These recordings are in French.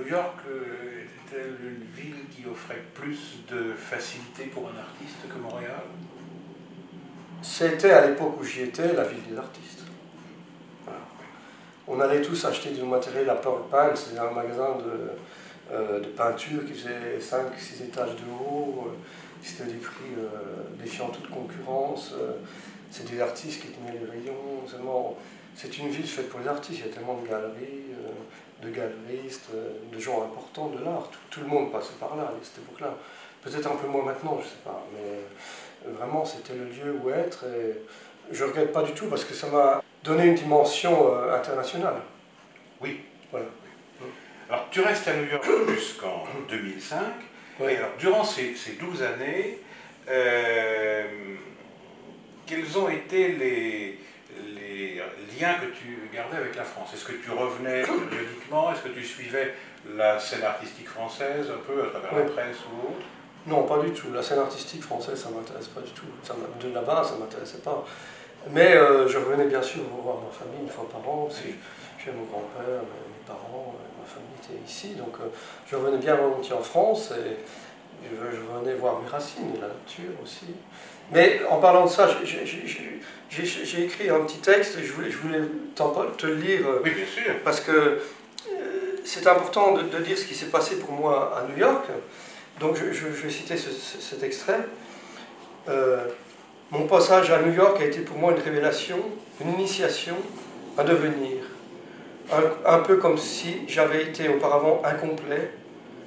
New York était-elle une ville qui offrait plus de facilité pour un artiste que Montréal? C'était à l'époque où j'y étais la ville des artistes. Voilà. On allait tous acheter du matériel à Pearl Pine, c'est un magasin de peinture qui faisait 5-6 étages de haut. C'était des prix défiant toute concurrence. C'est des artistes qui tenaient les rayons. C'est une ville faite pour les artistes. Il y a tellement de galeries, de galeristes, de gens importants de l'art. Tout le monde passait par là à cette époque-là. Peut-être un peu moins maintenant, je ne sais pas. Mais vraiment, c'était le lieu où être. Et je ne regrette pas du tout parce que ça m'a donné une dimension internationale. Oui. Voilà. Alors, tu restes à New York jusqu'en 2005. Oui. Et alors, durant ces 12 années, quels ont été les liens que tu gardais avec la France? Est-ce que tu revenais périodiquement? Est-ce que tu suivais la scène artistique française un peu à travers la presse ou autre? Non, pas du tout. La scène artistique française, ça ne m'intéresse pas du tout. De là-bas, ça ne m'intéressait pas. Mais je revenais bien sûr voir ma famille une fois par an. Oui. Chez mon grand-père, mes parents, ma famille était ici. Donc je revenais bien volontiers en France et je venais voir mes racines et la nature aussi. Mais en parlant de ça, j'ai écrit un petit texte et je voulais te le lire. Oui, bien sûr. Parce que c'est important de dire ce qui s'est passé pour moi à New York. Donc je vais citer cet extrait. Mon passage à New York a été pour moi une révélation, une initiation, un devenir. Un peu comme si j'avais été auparavant incomplet,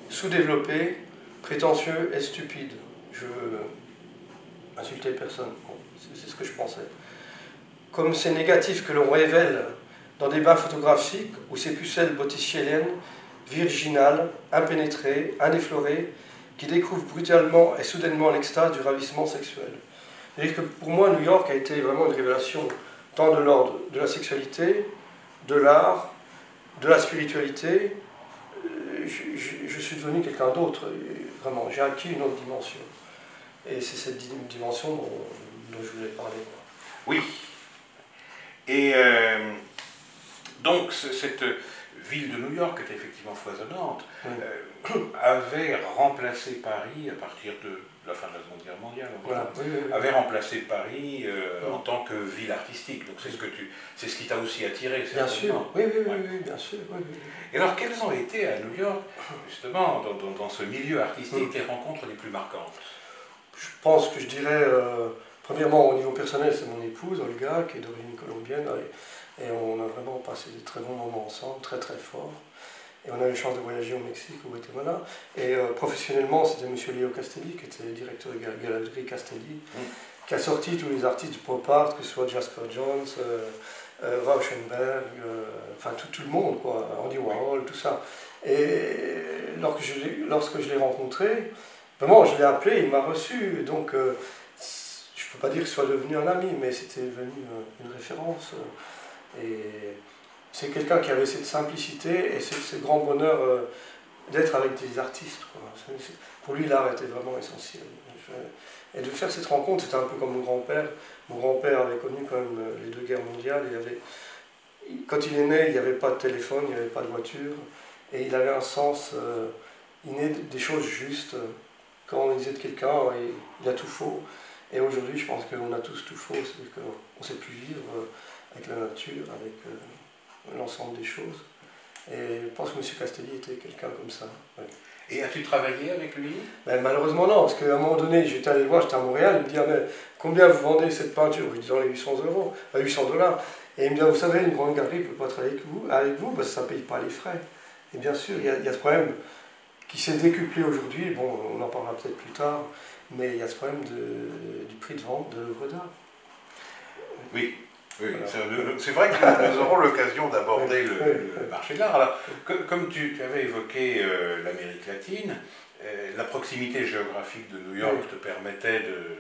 sous-développé, prétentieux et stupide. Je veux insulter personne, bon, c'est ce que je pensais. Comme ces négatifs que l'on révèle dans des bains photographiques où ces pucelles botticelliennes, virginales, impénétrées, ineffleurées, qui découvrent brutalement et soudainement l'extase du ravissement sexuel. C'est-à-dire que pour moi, New York a été vraiment une révélation tant de l'ordre de la sexualité, de l'art, de la spiritualité. Je suis devenu quelqu'un d'autre, vraiment, j'ai acquis une autre dimension. Et c'est cette dimension dont je voulais parler. Oui. Et donc, cette ville de New York était effectivement foisonnante, avait remplacé Paris à partir de la fin de la Seconde Guerre mondiale, voilà. avait remplacé Paris en tant que ville artistique. Donc c'est ce qui t'a aussi attiré. Bien sûr, oui, bien sûr. Oui. Et alors, quelles ont été à New York, justement, dans ce milieu artistique, les rencontres les plus marquantes? Je pense que je dirais, premièrement, au niveau personnel, c'est mon épouse, Olga, qui est d'origine colombienne, et on a vraiment passé de très bons moments ensemble, très très forts. Et on a eu la chance de voyager au Mexique, au Guatemala. Et professionnellement, c'était M. Leo Castelli, qui était directeur de la galerie Castelli, qui a sorti tous les artistes du pop art, que ce soit Jasper Jones, Rauschenberg, enfin tout le monde, quoi, Andy Warhol, tout ça. Et lorsque je l'ai rencontré, vraiment, je l'ai appelé, il m'a reçu. Donc, je ne peux pas dire que ce soit devenu un ami, mais c'était devenu une référence. Et c'est quelqu'un qui avait cette simplicité et ce grand bonheur d'être avec des artistes, quoi. Pour lui, l'art était vraiment essentiel. Et de faire cette rencontre, c'était un peu comme mon grand-père. Mon grand-père avait connu quand même les 2 guerres mondiales. Quand il est né, il n'y avait pas de téléphone, il n'y avait pas de voiture. Et il avait un sens inné des choses justes. Quand on disait de quelqu'un, il a tout faux. Et aujourd'hui, je pense qu'on a tous tout faux. C'est-à-dire qu'on ne sait plus vivre avec la nature, avec l'ensemble des choses. Et je pense que M. Castelli était quelqu'un comme ça. Ouais. Et as-tu travaillé avec lui? Ben, malheureusement non, parce qu'à un moment donné, j'étais allé le voir, j'étais à Montréal, il me dit, ah, mais combien vous vendez cette peinture? Je dis, dans les 800 $. Et il me dit, vous savez, une grande galerie ne peut pas travailler avec vous parce que ça ne paye pas les frais. Et bien sûr, il y a ce problème qui s'est décuplé aujourd'hui, bon, on en parlera peut-être plus tard, mais il y a ce problème du prix de vente de l'œuvre d'art. Oui. Oui, voilà. C'est vrai que nous aurons l'occasion d'aborder le marché de l'art. Alors, comme tu avais évoqué l'Amérique latine, la proximité géographique de New York te permettait de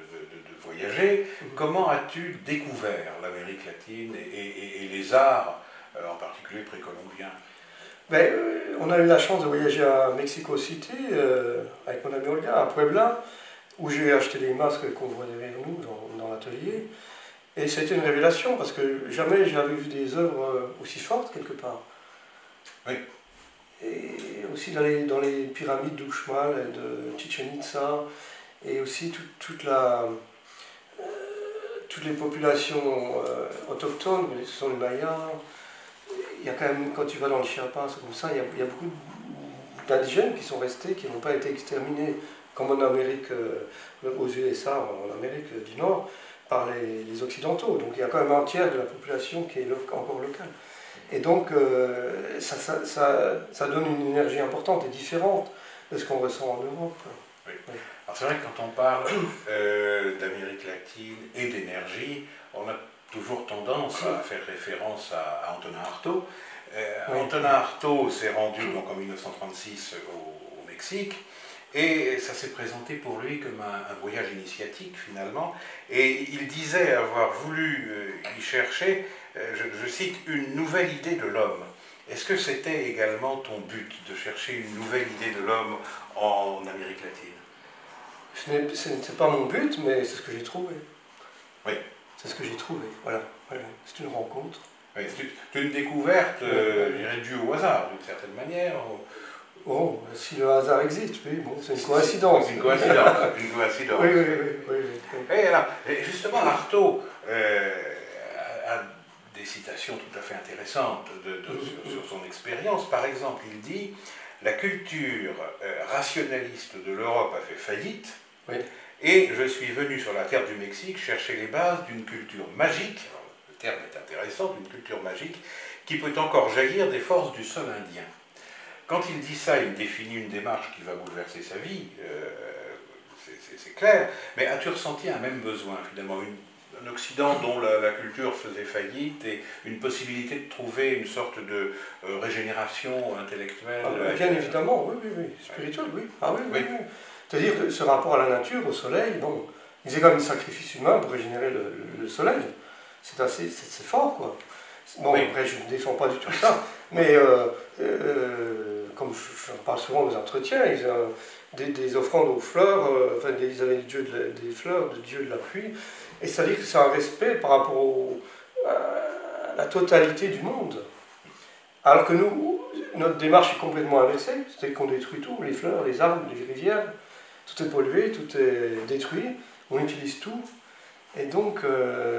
voyager. Comment as-tu découvert l'Amérique latine et les arts, en particulier précolombiens? Ben, on a eu la chance de voyager à Mexico City avec mon ami Olga, à Puebla, où j'ai acheté des masques qu'on voit derrière nous dans l'atelier. Et ça a été une révélation, parce que jamais j'avais vu des œuvres aussi fortes quelque part. Oui. et aussi dans les pyramides d'Uxmal et de Chichen Itza, et aussi toutes les populations autochtones, ce sont les Mayas. Il y a quand même, quand tu vas dans le Chiapas, comme ça, il y a beaucoup d'indigènes qui sont restés, qui n'ont pas été exterminés, comme en Amérique, aux USA, en Amérique du Nord, par les Occidentaux. Donc il y a quand même un tiers de la population qui est encore locale. Et donc ça donne une énergie importante et différente de ce qu'on ressent en Europe. Oui. Alors c'est vrai que quand on parle d'Amérique latine et d'énergie, on a toujours tendance à faire référence à Antonin Artaud. Oui. Antonin Artaud s'est rendu donc en 1936 au Mexique, et ça s'est présenté pour lui comme un voyage initiatique finalement, et il disait avoir voulu y chercher, je cite, une nouvelle idée de l'homme. Est-ce que c'était également ton but, de chercher une nouvelle idée de l'homme en Amérique latine? Ce n'était pas mon but, mais c'est ce que j'ai trouvé. Oui. C'est ce que j'ai trouvé, voilà. C'est une rencontre. Oui, c'est une découverte, je dirais, due au hasard, d'une certaine manière. Bon, si le hasard existe, oui, bon, c'est une coïncidence. C'est une coïncidence, une coïncidence. Oui. Et alors, justement, Artaud a des citations tout à fait intéressantes sur son expérience. Par exemple, il dit « La culture rationaliste de l'Europe a fait faillite, oui. Et je suis venu sur la terre du Mexique chercher les bases d'une culture magique, alors, le terme est intéressant, d'une culture magique, qui peut encore jaillir des forces du sol indien. » Quand il dit ça, il définit une démarche qui va bouleverser sa vie, c'est clair, mais as-tu ressenti un même besoin, finalement, un Occident dont la culture faisait faillite et une possibilité de trouver une sorte de régénération intellectuelle? Bien évidemment, oui, spirituelle, oui. Ah oui. C'est-à-dire que ce rapport à la nature, au soleil, bon, il faisait quand même un sacrifice humain pour régénérer le soleil. C'est fort, quoi. Bon, oui. Après, je ne défends pas du tout ça, mais comme j'en parle souvent aux entretiens, ils avaient des offrandes aux fleurs, enfin, ils avaient des fleurs, de dieu de la pluie, et ça veut dire que c'est un respect par rapport à la totalité du monde. Alors que nous, notre démarche est complètement inversée, c'est qu'on détruit tout, les fleurs, les arbres, les rivières, tout est pollué, tout est détruit, on utilise tout, et donc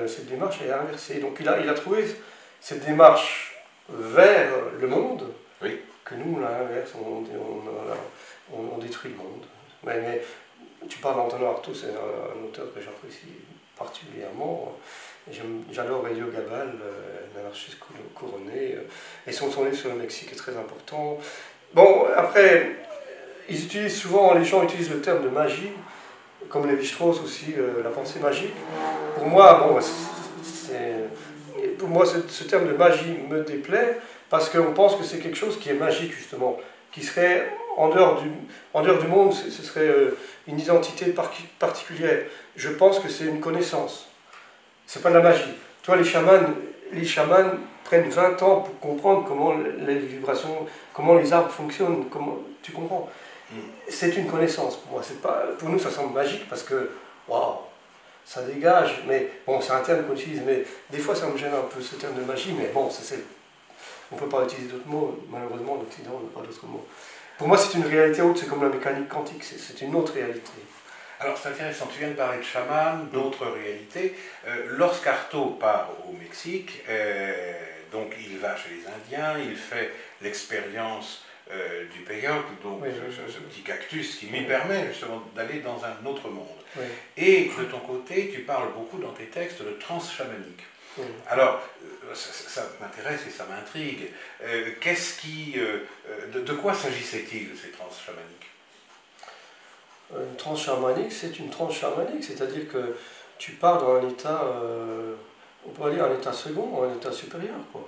cette démarche est inversée. Donc il a trouvé cette démarche vers le monde, oui. Que nous, on l'inverse, on détruit le monde. Mais tu parles d'Antonin Artaud, c'est un auteur que j'apprécie particulièrement. J'adore Elio Gabal, l'anarchiste couronné, et son livre sur le Mexique est très important. Bon, après, les gens utilisent le terme de magie, comme Lévi-Strauss aussi, la pensée magique. Pour moi, bon, pour moi, ce terme de magie me déplaît, parce qu'on pense que c'est quelque chose qui est magique, justement, qui serait en dehors du monde, ce serait une identité particulière. Je pense que c'est une connaissance. C'est pas de la magie. Toi, les chamans prennent 20 ans pour comprendre comment les vibrations, comment les arbres fonctionnent, tu comprends. C'est une connaissance pour moi. Pour nous, ça semble magique parce que, waouh, ça dégage. Mais bon, c'est un terme qu'on utilise, mais des fois, ça me gêne un peu ce terme de magie. Mais bon, on ne peut pas utiliser d'autres mots. Malheureusement, l'Occident n'a pas d'autres mots. Pour moi, c'est une réalité autre. C'est comme la mécanique quantique. C'est une autre réalité. Alors c'est intéressant, tu viens de parler de chaman, d'autres réalités. Lorsqu'Artaud part au Mexique, donc il va chez les Indiens, il fait l'expérience du peyote, donc ce petit cactus qui lui permet justement d'aller dans un autre monde. Oui. Et de ton côté, tu parles beaucoup dans tes textes de transe chamanique. Oui. Alors, ça m'intéresse et ça m'intrigue. De quoi s'agissait-il, ces transes chamaniques? Une transe chamanique, c'est une transe chamanique, c'est-à-dire que tu pars dans un état, on pourrait dire un état second, un état supérieur, quoi.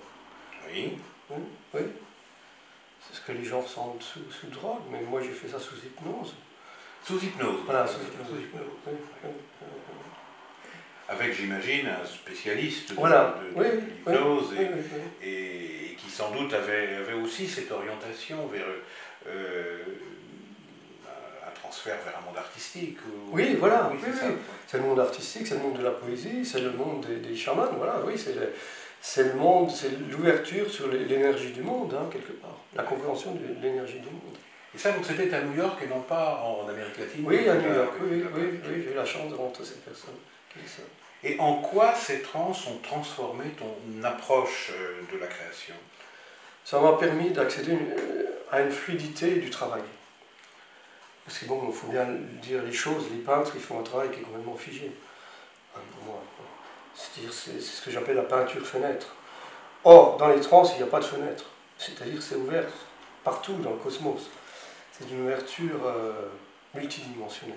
Oui. Oui. C'est ce que les gens ressentent sous drogue, mais moi j'ai fait ça sous hypnose. Sous hypnose? Voilà, sous hypnose. Oui. Avec, j'imagine, un spécialiste de l'hypnose et qui sans doute avait aussi cette orientation vers un transfert vers un monde artistique. Oui, voilà. Oui. C'est le monde artistique, c'est le monde de la poésie, c'est le monde des chamans, voilà, oui, c'est le monde, c'est l'ouverture sur l'énergie du monde, hein, quelque part, la compréhension de l'énergie du monde. Et ça, donc c'était à New York et non pas en Amérique latine? Oui, à New York, oui, j'ai eu la chance de rencontrer cette personne. Et en quoi ces trans ont transformé ton approche de la création? Ça m'a permis d'accéder à une fluidité du travail. Parce que bon, il faut bien dire les choses, les peintres, ils font un travail qui est complètement figé. Pour moi. C'est-à-dire, c'est ce que j'appelle la peinture fenêtre. Or, dans les trans, il n'y a pas de fenêtre. C'est-à-dire que c'est ouvert partout dans le cosmos. C'est une ouverture multidimensionnelle.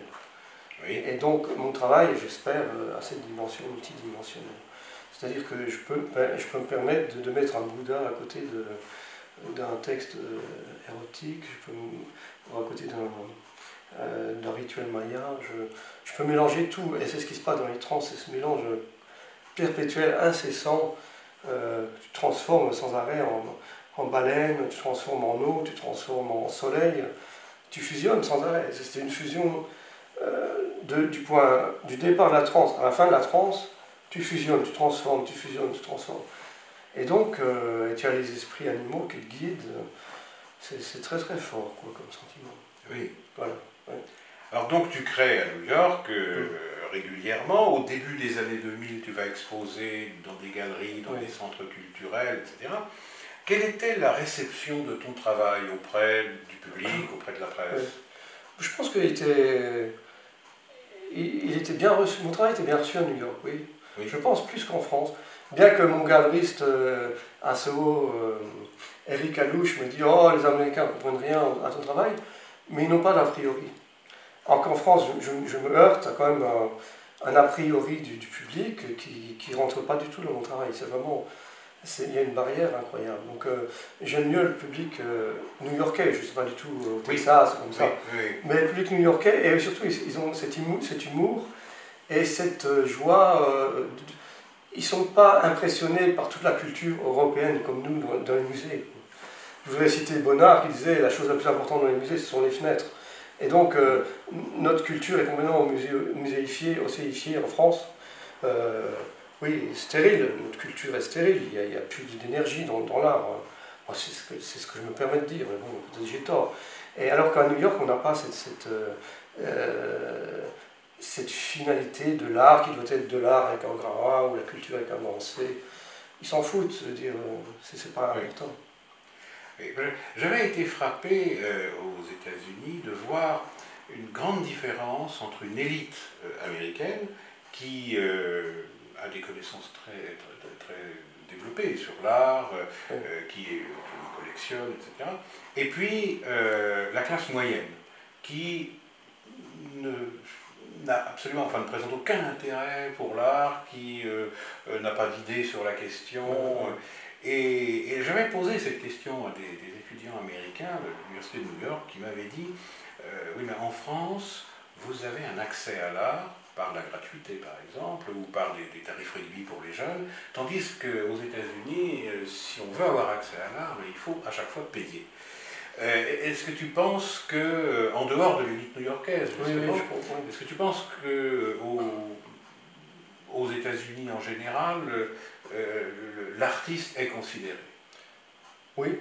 Oui. Et donc, mon travail, j'espère, a cette dimension multidimensionnelle. C'est-à-dire que je peux me permettre de mettre un Bouddha à côté d'un texte érotique, à côté d'un rituel maya. Je peux mélanger tout, et c'est ce qui se passe dans les trans, c'est ce mélange perpétuel, incessant. Tu transformes sans arrêt en baleine, tu transformes en eau, tu transformes en soleil, tu fusionnes sans arrêt. C'est une fusion du départ de la transe à la fin de la transe, tu fusionnes, tu transformes, tu fusionnes, tu transformes. Et donc, tu as les esprits animaux qui te guident. C'est très très fort quoi, comme sentiment. Oui. Voilà. Ouais. Alors donc tu crées à New York régulièrement. Au début des années 2000, tu vas exposer dans des galeries, dans des centres culturels, etc. Quelle était la réception de ton travail auprès du public, auprès de la presse? Je pense qu'il était bien reçu. Mon travail était bien reçu à New York, oui. Je pense plus qu'en France. Bien que mon galeriste à Soho, Eric Alouche, me dit « Oh, les Américains ne comprennent rien à ton travail », mais ils n'ont pas d'a priori. Alors qu'en France, je me heurte à quand même un a priori du public qui ne rentre pas du tout dans mon travail. C'est vraiment... Il y a une barrière incroyable. Donc j'aime mieux le public new-yorkais, je ne sais pas du tout au Texas, comme ça. Mais le public new-yorkais, et surtout ils ont cet humour et cette joie. Ils ne sont pas impressionnés par toute la culture européenne comme nous dans les musées. Je voudrais citer Bonnard qui disait la chose la plus importante dans les musées, ce sont les fenêtres. Et donc notre culture est complètement muséifiée, océifiée en France. Oui, stérile, notre culture est stérile, il n'y a plus d'énergie dans l'art. C'est ce que je me permets de dire, mais bon, peut-être j'ai tort. Et alors qu'à New York, on n'a pas cette finalité de l'art qui doit être de l'art avec un grand A ou la culture avec un grand C. Ils s'en foutent, je veux dire, c'est pas important. J'avais été frappé aux États-Unis de voir une grande différence entre une élite américaine qui a des connaissances très développées sur l'art, qui collectionne, etc. Et puis la classe moyenne, qui n'a absolument, ne présente aucun intérêt pour l'art, qui n'a pas d'idée sur la question. Et j'avais posé cette question à des étudiants américains de l'Université de New York qui m'avaient dit oui, mais en France, vous avez un accès à l'art par la gratuité par exemple, ou par des tarifs réduits pour les jeunes, tandis qu'aux États-Unis, si on veut avoir accès à l'art, il faut à chaque fois payer. Est-ce que tu penses que, en dehors de l'élite new-yorkaise, est-ce que tu penses qu'aux États-Unis en général, l'artiste est considéré? Oui.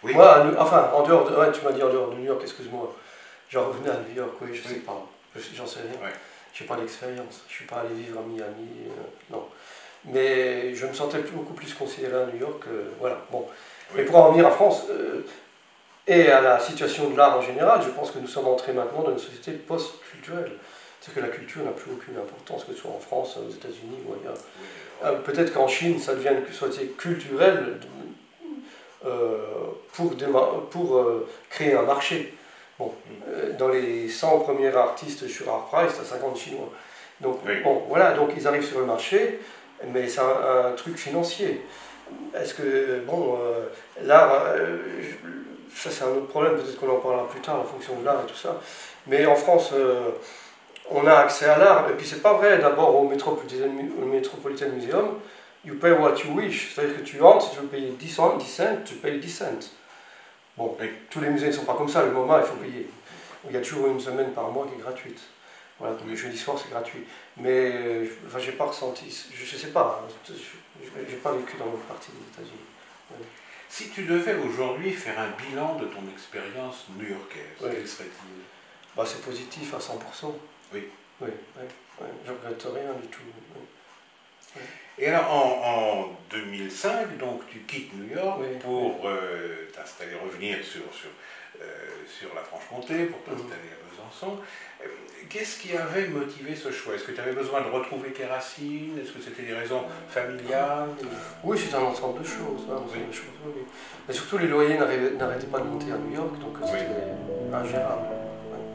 Moi, enfin, en dehors de... Ouais, tu m'as dit en dehors de New York, excuse-moi. J'en revenais à New York, oui, je sais pas. J'en sais rien. Je n'ai pas d'expérience. Je ne suis pas allé vivre à Miami, non. Mais je me sentais beaucoup plus considéré à New York, voilà. Bon. Et pour en venir à France, et à la situation de l'art en général, je pense que nous sommes entrés maintenant dans une société post-culturelle. C'est-à-dire que la culture n'a plus aucune importance, que ce soit en France, aux États-Unis ou ailleurs. Peut-être qu'en Chine, ça devient une société culturelle pour créer un marché. Bon, dans les 100 premiers artistes sur ArtPrice, tu as 50 Chinois. Donc, bon, voilà, donc ils arrivent sur le marché, mais c'est un truc financier. Est-ce que, bon, l'art, ça c'est un autre problème, peut-être qu'on en parlera plus tard, la fonction de l'art et tout ça. Mais en France, on a accès à l'art, et puis c'est pas vrai, d'abord au Metropolitan Museum, you pay what you wish, c'est-à-dire que tu entres, si tu veux payer 10 cents, tu payes 10 cents. Bon, tous les musées ne sont pas comme ça, le MoMA, il faut payer. Il y a toujours une semaine par mois qui est gratuite. Voilà, donc le jeudi soir c'est gratuit. Mais enfin, j'ai pas ressenti, je sais pas, j'ai pas vécu dans l'autre partie des États-Unis. Ouais. Si tu devais aujourd'hui faire un bilan de ton expérience new-yorkaise, Oui. quel serait-il? Bah, c'est positif à 100%. Oui. Oui, oui, oui. Je regrette rien du tout. Oui. Oui. Et alors en 2005, donc tu quittes New York Oui, pour t'installer, revenir sur la Franche-Comté, pour t'installer à Besançon. Qu'est-ce qui avait motivé ce choix? Est-ce que tu avais besoin de retrouver tes racines? Est-ce que c'était des raisons familiales? Oui, c'est un ensemble de choses. Un ensemble Oui. de choses, oui. Mais surtout, les loyers n'arrêtaient pas de monter à New York, donc c'était ingérable. Ouais.